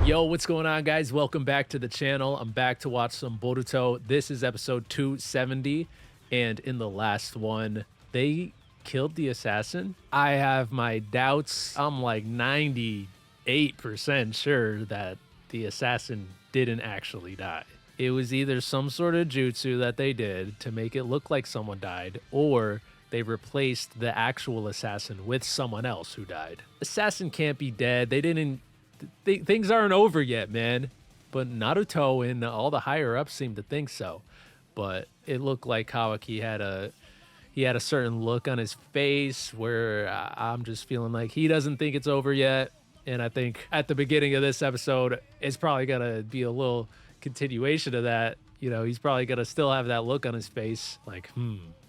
Yo, what's going on, guys? Welcome back to the channel. I'm back to watch some Boruto. This is episode 270, and in the last one, they killed the assassin. I have my doubts. I'm like 98% sure that the assassin didn't actually die. It was either some sort of jutsu that they did to make it look like someone died, or they replaced the actual assassin with someone else who died. Assassin can't be dead. They didn't... things aren't over yet, man. But Naruto and all the higher ups seem to think so. But it looked like Kawaki had a certain look on his face where I'm just feeling like he doesn't think it's over yet. And I think at the beginning of this episode, it's probably gonna be a little continuation of that. You know, he's probably gonna still have that look on his face, like,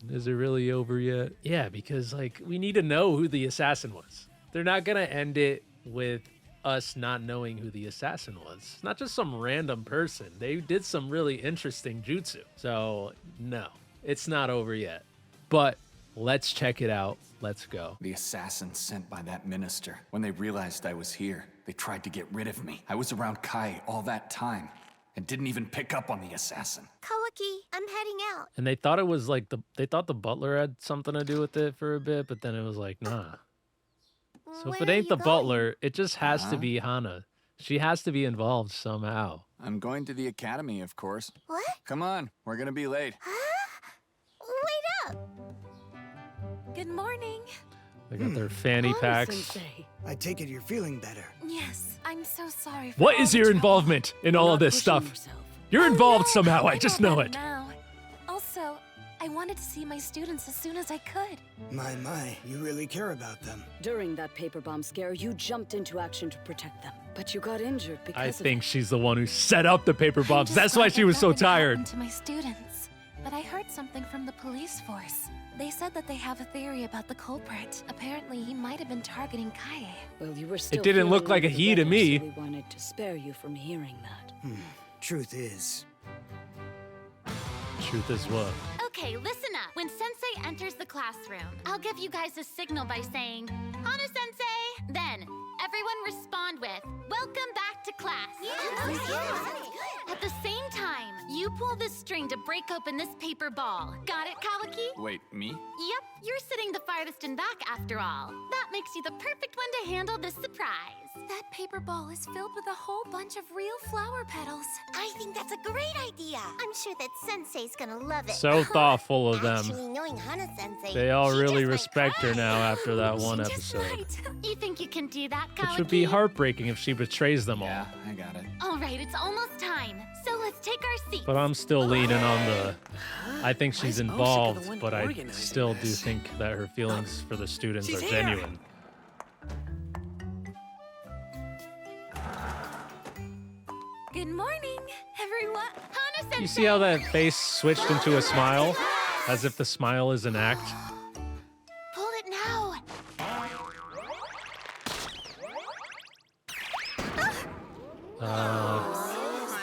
is it really over yet? Yeah, because like we need to know who the assassin was. They're not gonna end it with us not knowing who the assassin was. Not just some random person. They did some really interesting jutsu. So no, it's not over yet. But let's check it out. Let's go. The assassin sent by that minister. When they realized I was here, they tried to get rid of me. I was around Kai all that time and didn't even pick up on the assassin. Kawaki, I'm heading out. And they thought it was like they thought the butler had something to do with it for a bit, but then it was like, nah. So if it ain't the butler, it just has to be Hana. She has to be involved somehow. I'm going to the academy, of course. What? Come on, we're gonna be late. Huh? Wait up! Good morning. They got their fanny packs. Sensei. I take it you're feeling better. Yes, I'm so sorry for What all is the your trouble. involvement in all of this stuff? You're involved somehow, I just know better it. now. Also, I wanted to see my students as soon as I could. My, you really care about them. During that paper bomb scare, you jumped into action to protect them. But you got injured because I of think it. she's the one who set up the paper I'm bombs. just That's why glad she that was so nothing tired. happened to my students. But I heard something from the police force. They said that they have a theory about the culprit. Apparently, he might have been targeting Kaie. Well, you were still didn't look feeling like a under the he to weather, me. So we wanted to spare you from hearing that. Truth is, Truth is what? Okay, listen up. When Sensei enters the classroom, I'll give you guys a signal by saying, Hana Sensei! Then, everyone respond with, Welcome back to class. At the same time, you pull this string to break open this paper ball. Got it, Kawaki? Wait, me? Yep, you're sitting the farthest in back after all. That makes you the perfect one to handle this surprise. That paper ball is filled with a whole bunch of real flower petals. I think that's a great idea. I'm sure that Sensei's gonna love it. So thoughtful of them. Actually, knowing Hana Sensei, They all she really just might respect her cry. now after that one She just episode. might. You think you can do that, Kawaki? Which would be heartbreaking if she betrays them all. Yeah, I got it. All right, it's almost time. So let's take our seats. But I'm still leaning on the... I think she's Why is Osaka the involved, one but I organizing still do this? think that her feelings for the students She's are here. genuine. Good morning, everyone. Hana Sensei. You see how that face switched into a smile? As if the smile is an act? Pull it now.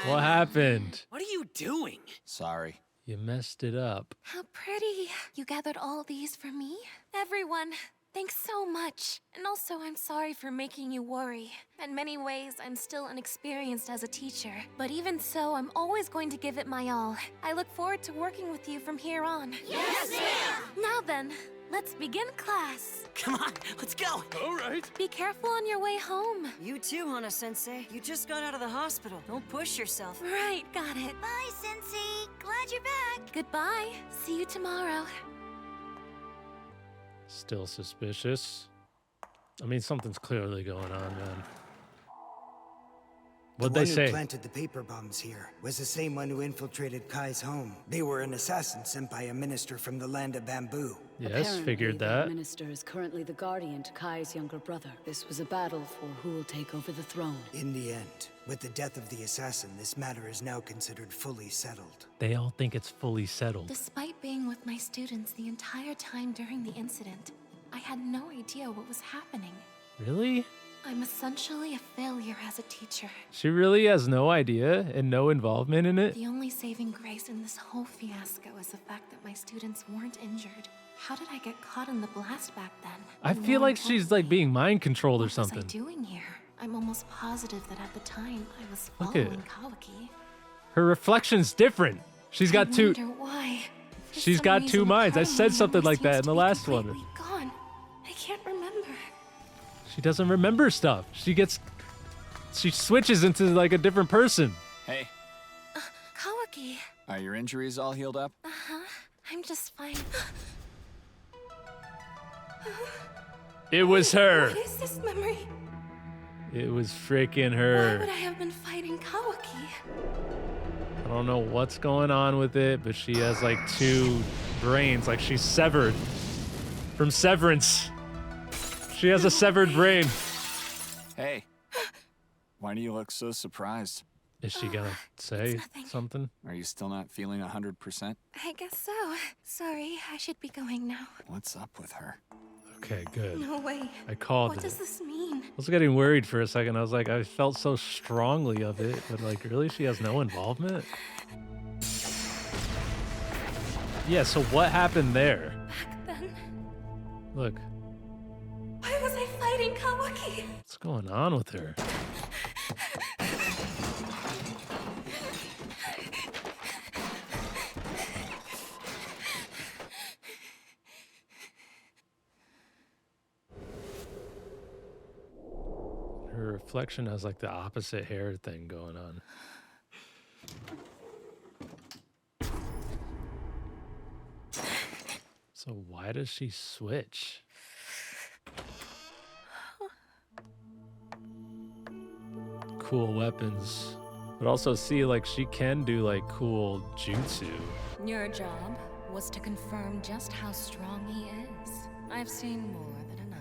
What happened? what are you doing? Sorry. You messed it up. How pretty. You gathered all these for me? Everyone, thanks so much. And also, I'm sorry for making you worry. In many ways, I'm still inexperienced as a teacher. But even so, I'm always going to give it my all. I look forward to working with you from here on. Yes, ma'am. Now then, let's begin class. Come on, let's go. All right. Be careful on your way home. You too, Hana Sensei. You just got out of the hospital. Don't push yourself. Right, got it. Bye, Sensei. Glad you're back. Goodbye. See you tomorrow. Still suspicious. I mean, something's clearly going on, man. What'd the they one say? who planted the paper bombs here was the same one who infiltrated Kai's home. They were an assassin sent by a minister from the land of bamboo. Yes, Apparently, figured the that. minister is currently the guardian to Kai's younger brother. This was a battle for who will take over the throne. In the end, with the death of the assassin, this matter is now considered fully settled. They all think it's fully settled. Despite being with my students the entire time during the incident, I had no idea what was happening. Really? I'm essentially a failure as a teacher. She really has no idea and no involvement in it? The only saving grace in this whole fiasco is the fact that my students weren't injured. How did I get caught in the blast back then? I And feel more like she's like importantly, being mind controlled or what was I something. doing here? I'm almost positive that at the time I was Look at following Kawaki. Her reflection's different. She's got I two. wonder why. For She's some got reason, two minds. I part of said my something memory like that seems in the to be last one. completely Gone. I can't remember. She doesn't remember stuff. She switches into like a different person. Hey, Kawaki. are your injuries all healed up? I'm just fine. It was her. What is this memory? It was freaking Why her. would I have been fighting Kawaki? I don't know what's going on with it, but she has like two brains. Like she's severed from Severance. She has a severed brain. Hey, why do you look so surprised? Is she gonna say nothing. something? Are you still not feeling 100%? I guess so. Sorry, I should be going now. What's up with her? Okay, good. No way. I called What it. does this mean? I was getting worried for a second. I was like, I felt so strongly of it, but like, really, she has no involvement? Yeah, so what happened there? Back then, Look, why was I fighting Kawaki? what's going on with her? Her reflection has like the opposite hair thing going on. So why does she switch? Cool weapons. But also see like she can do like cool jutsu. Your job was to confirm just how strong he is. I've seen more than enough.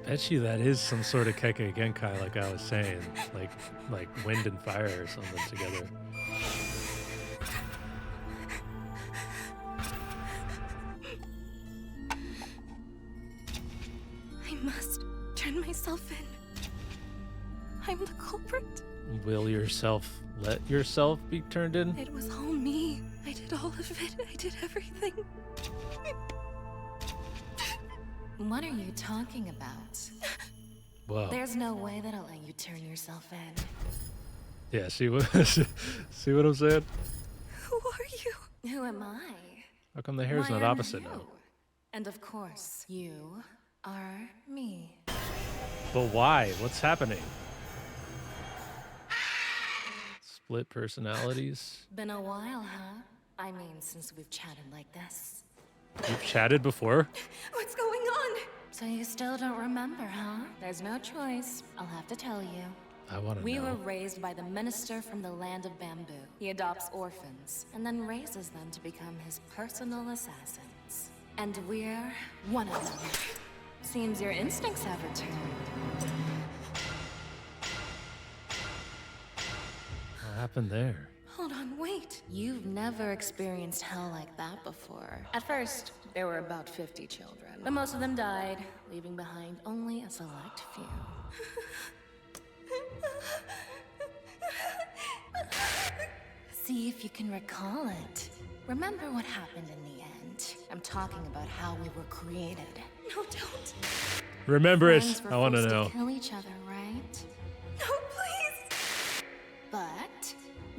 Bet you that is some sort of Kekkei Genkai, like I was saying, like wind and fire or something together. I must turn myself in. I'm the culprit. Will yourself let yourself be turned in? It was all me. I did all of it. I did everything. What are you talking about? Wow. There's no way that I'll let you turn yourself in. Yeah, see what see what I'm saying? Who are you? Who am I? How come the hair's Why, not I'm opposite you. now? And of course, you are me. But why? What's happening? Split personalities? Been a while, huh? I mean, since we've chatted like this. You've chatted before? What's going on? So you still don't remember, huh? There's no choice. I'll have to tell you. I want to We know. were raised by the minister from the land of bamboo. He adopts orphans and then raises them to become his personal assassins. And we're one of them. Seems your instincts have returned. What happened there? Hold on, wait. You've never experienced hell like that before. At first, there were about 50 children, but most of them died, leaving behind only a select few. See if you can recall it. Remember what happened in the end. I'm talking about how we were created. No, don't. Remember it. Friends were I want to forced know. to kill each other, right? No, please. But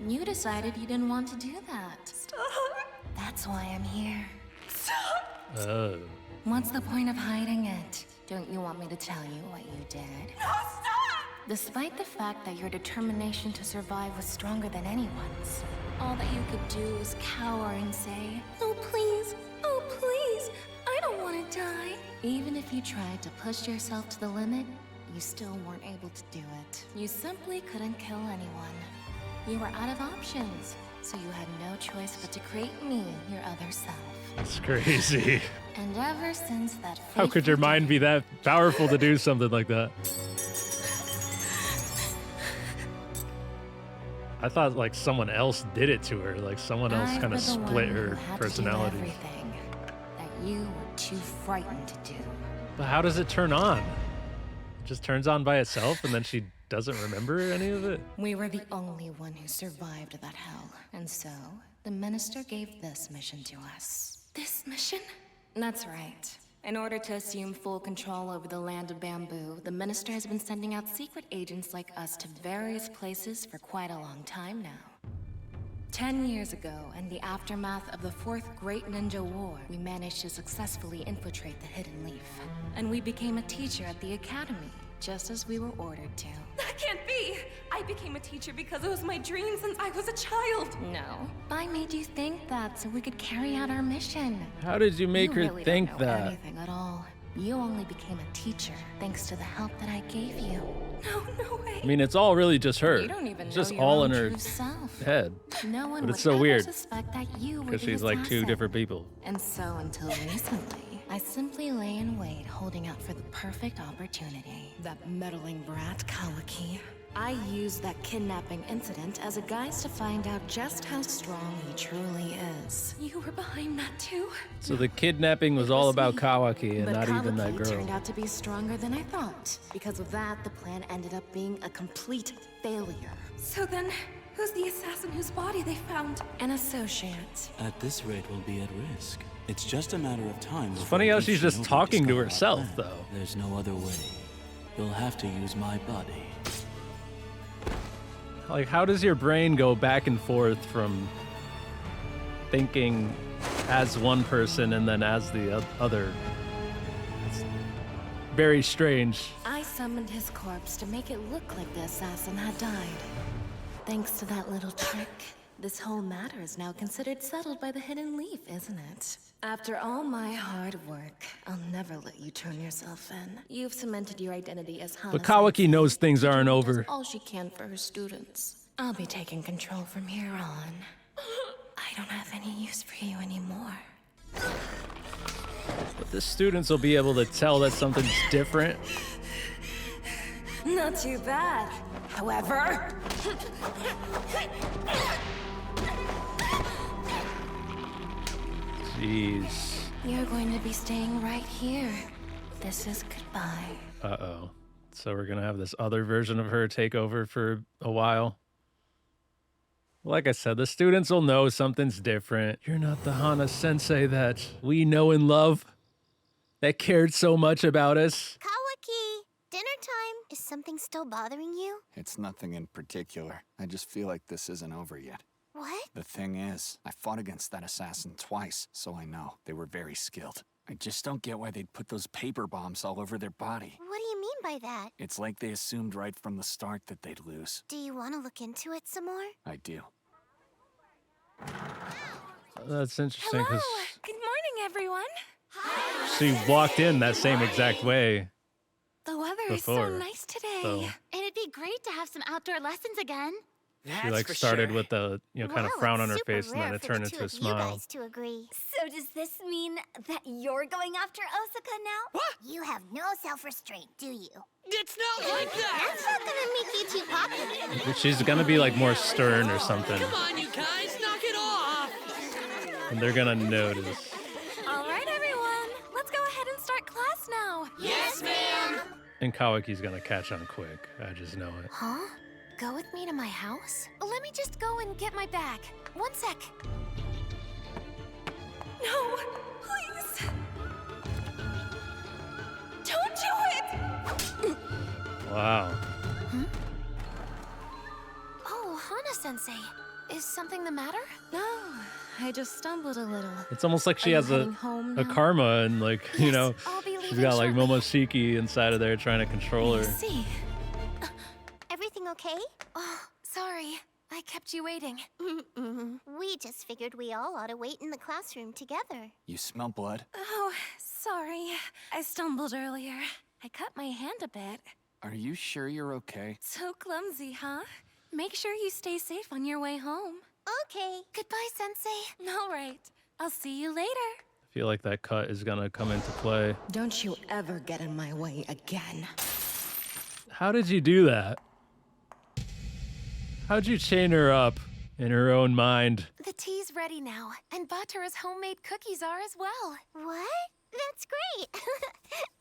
you decided you didn't want to do that. Stop. That's why I'm here. Stop. Oh. What's the point of hiding it? Don't you want me to tell you what you did? No, stop. Despite the fact that your determination to survive was stronger than anyone's, all that you could do was cower and say, Oh, please. Oh, please. I don't want to die. even if you tried to push yourself to the limit, you still weren't able to do it. You simply couldn't kill anyone. You were out of options, so you had no choice but to create me, your other self. That's crazy. And ever since that How could your fateful mind be that powerful to do something like that? I thought like someone else did it to her, like someone else I've kind of been the split one her who had to do personality. everything that you were too frightened to do. But how does it turn on? It just turns on by itself and then she doesn't remember any of it? We were the only one who survived that hell. And so, the minister gave this mission to us. This mission? That's right. In order to assume full control over the land of bamboo, the minister has been sending out secret agents like us to various places for quite a long time now. 10 years ago, in the aftermath of the Fourth Great Ninja War, we managed to successfully infiltrate the Hidden Leaf. And we became a teacher at the academy, just as we were ordered to. That can't be! I became a teacher because it was my dream since I was a child! No. I made you think that so we could carry out our mission. How did you make her really think don't know that? anything at all. You only became a teacher thanks to the help that I gave you. No way! I mean, it's all really just her. You don't even It's know just your all own in her true self. head. No one But would it's so ever weird, suspect that you were because the she's like two assassin. different people. And so until recently, I simply lay in wait, holding out for the perfect opportunity. That meddling brat, Kawaki. I used that kidnapping incident as a guise to find out just how strong he truly is. You were behind that too? So the kidnapping was all about me. Kawaki and But not even that Kawaki girl. turned out to be stronger than I thought. Because of that, the plan ended up being a complete failure. So then, who's the assassin whose body they found? An associate. At this rate, we'll be at risk. It's just a matter of time. It's funny how she's just talking to herself, though. There's no other way. You'll have to use my body. Like, how does your brain go back and forth from thinking as one person and then as the other? It's very strange. I summoned his corpse to make it look like the assassin had died. Thanks to that little trick, this whole matter is now considered settled by the Hidden Leaf, isn't it? After all my hard work, I'll never let you turn yourself in. You've cemented your identity as Hana. But Kawaki knows things aren't Does over. all she can for her students. I'll be taking control from here on. I don't have any use for you anymore. But the students will be able to tell that something's different. Not too bad. However... Jeez. You're going to be staying right here. This is goodbye. Uh-oh. So we're gonna have this other version of her take over for a while. Like I said, the students will know something's different. You're not the Hana sensei that we know and love, that cared so much about us. Kawaki, dinner time. Is something still bothering you? It's nothing in particular. I just feel like this isn't over yet. What? The thing is, I fought against that assassin twice, so I know. They were very skilled. I just don't get why they'd put those paper bombs all over their body. What do you mean by that? It's like they assumed right from the start that they'd lose. Do you want to look into it some more? I do. That's interesting Hello! because Good morning, everyone! she walked in that same exact way. The weather is Before, so nice today. So It'd be great to have some outdoor lessons again. she like started with the kind of Wow, frown it's on her super face and then rare it for turned the two into a of you smile. guys to agree. So does this mean that you're going after Osaka now? What? You have no self-restraint, do you? It's not like that! That's not gonna make you too popular. She's gonna be like more stern or something, Come on, you guys, knock it off! and they're gonna notice. All right, everyone. Let's go ahead and start class now. Yes, ma'am. And Kawaki's gonna catch on quick. I just know it. Huh? Go with me to my house? Let me just go and get my bag. One sec. No, please. Don't do it! Wow. Oh, Hana-sensei. Is something the matter? No, I just stumbled a little. It's almost like she Are you has a heading home now? karma and like, you know, I'll be she's leaving got like shortly. Momoshiki inside of there trying to control her. See. Everything okay? Oh, sorry. I kept you waiting. We just figured we all ought to wait in the classroom together. You smell blood? Oh, sorry. I stumbled earlier. I cut my hand a bit. Are you sure you're okay? So clumsy, huh? Make sure you stay safe on your way home. Okay. Goodbye, Sensei. All right. I'll see you later. I feel like that cut is gonna come into play. Don't you ever get in my way again. How did you do that? How'd you chain her up in her own mind? The tea's ready now, and Batura's homemade cookies are as well. What? That's great.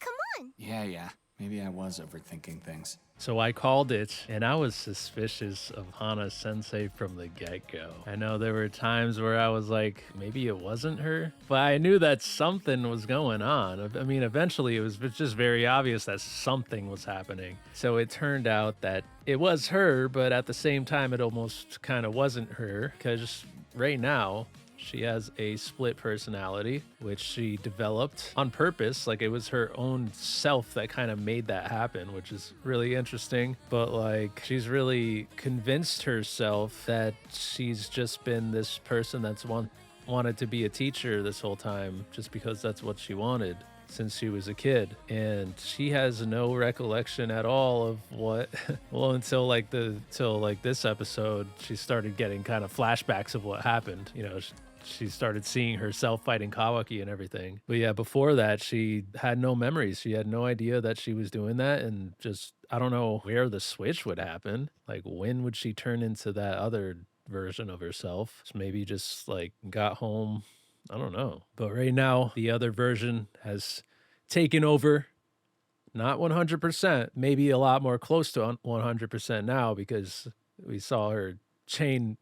Come on. Yeah. Maybe I was overthinking things. So I called it, and I was suspicious of Hana Sensei from the get-go. I know there were times where I was like, maybe it wasn't her, but I knew that something was going on. I mean, eventually it was just very obvious that something was happening. So it turned out that it was her, but at the same time, it almost kind of wasn't her, because right now, she has a split personality, which she developed on purpose. Like, it was her own self that kind of made that happen, which is really interesting. But like, she's really convinced herself that she's just been this person that's wanted to be a teacher this whole time, just because that's what she wanted since she was a kid. And she has no recollection at all of what well, until this episode, she started getting kind of flashbacks of what happened. You know, she started seeing herself fighting Kawaki and everything. But yeah, before that, she had no memories. She had no idea that she was doing that, and just, I don't know where the switch would happen. Like, when would she turn into that other version of herself? Maybe just like got home, I don't know. But right now, the other version has taken over. Not 100%, maybe a lot more close to 100% now, because we saw her chain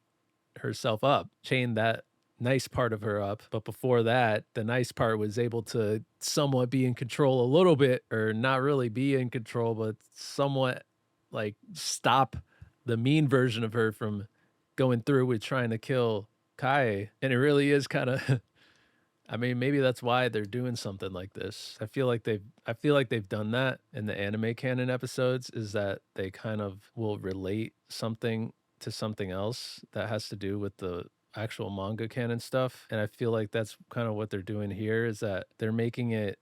herself up, chain that nice part of her up. But before that, the nice part was able to somewhat be in control a little bit, or not really be in control, but somewhat like stop the mean version of her from going through with trying to kill Kai. And it really is kind of I mean, maybe that's why they're doing something like this. I feel like they've done that in the anime canon episodes, is that they kind of will relate something to something else that has to do with the actual manga canon stuff. And I feel like that's kind of what they're doing here, is that they're making it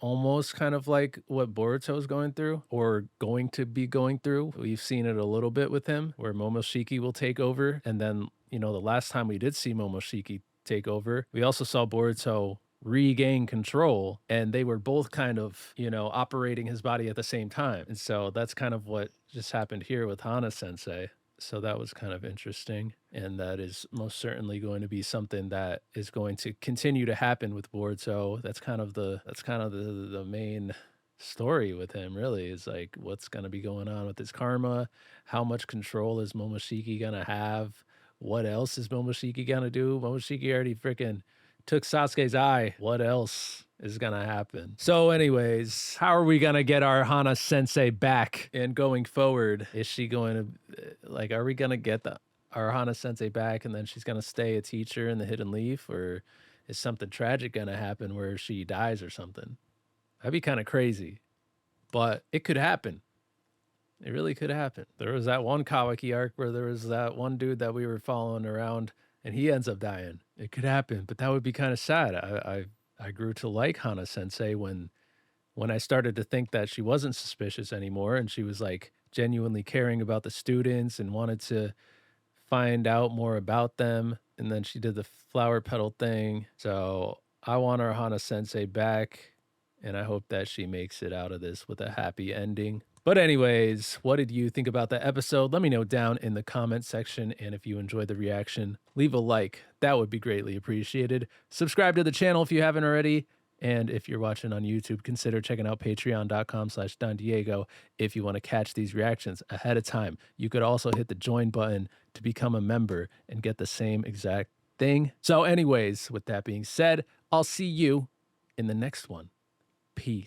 almost kind of like what Boruto is going through, or going to be going through. We've seen it a little bit with him, where Momoshiki will take over. And then, you know, the last time we did see Momoshiki take over, we also saw Boruto regain control, and they were both kind of, you know, operating his body at the same time. And so that's kind of what just happened here with Hana Sensei. So that was kind of interesting, and that is most certainly going to be something that is going to continue to happen with Boruto. That's kind of the main story with him, really, is like what's going to be going on with his karma. How much control is Momoshiki going to have? What else is Momoshiki going to do? Momoshiki already freaking took Sasuke's eye. What else is gonna happen? So anyways, how are we gonna get our Hana Sensei back? And going forward, is she going to, like, are we gonna get our Hana Sensei back and then she's gonna stay a teacher in the Hidden Leaf? Or is something tragic gonna happen where she dies or something? That'd be kind of crazy, but it could happen. It really could happen. There was that one Kawaki arc where there was that one dude that we were following around, and he ends up dying. It could happen, but that would be kind of sad. I grew to like Hana Sensei when I started to think that she wasn't suspicious anymore, and she was like genuinely caring about the students and wanted to find out more about them. And then she did the flower petal thing. So I want our Hana Sensei back, and I hope that she makes it out of this with a happy ending. But anyways, what did you think about the episode? Let me know down in the comment section. And if you enjoyed the reaction, leave a like. That would be greatly appreciated. Subscribe to the channel if you haven't already. And if you're watching on YouTube, consider checking out patreon.com/DonDiego if you want to catch these reactions ahead of time. You could also hit the join button to become a member and get the same exact thing. So anyways, with that being said, I'll see you in the next one. Peace.